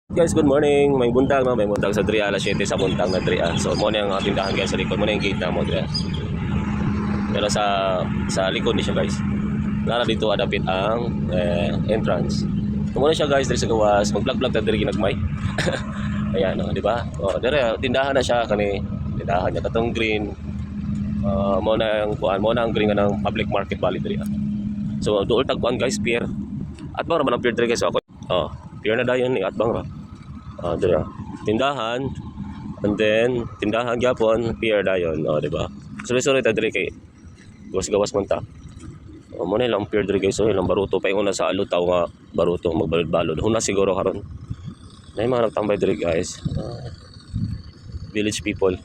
Guys, good morning. May buntag no, may buntag sa Dria alas 7 sa buntag na Dria. So mo na yung tindahan guys sa likod, mo na yung gate na mo Dria. Pero sa likod ni siya guys. Nara dito adapit ang entrance. Tumo na siya guys diri sa gawas, mag-vlog ta diri ginagmay. Ayan no, di ba? Oh, diri tindahan na siya kani. Tindahan niya katong green. Mo na yung kuan, mo na ang green nga ng public market bali diri. So dool tagkuan guys, pier. At bang man ang pier diri guys ako. Oh, pier na dayon ni at bang ra. Diri tindahan, and then tindahan gyapon pier dayon, di ba? Suri-suri ta diri kay gawas-gawas man ta. Mo na lang pier diri guys, so ilang baruto pa yung una sa alutaw nga baruto magbalod-balod. Huna siguro karon. Na mga nagtambay diri guys. Village people.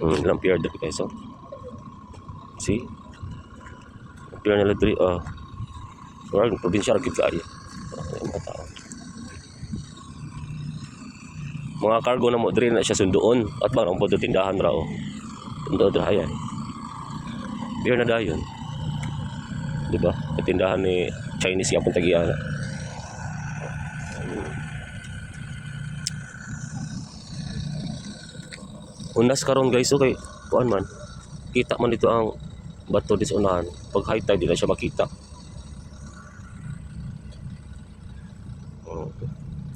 Ilang pier diri guys, so. See? Pier na diri well, probinsya ra gid kaayo. Mga cargo na mo diri na siya sunduon at bang ang podo tindahan ra o. Tundo dra ayan. Pier na dayon. Di ba? Tindahan ni Chinese yapon tagiya. Unas karon guys, okay. Kuan man. Kita man dito ang bato dis unahan. Pag high tide di na siya makita.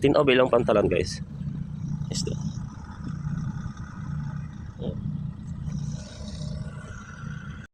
Tinaw bilang pantalan guys.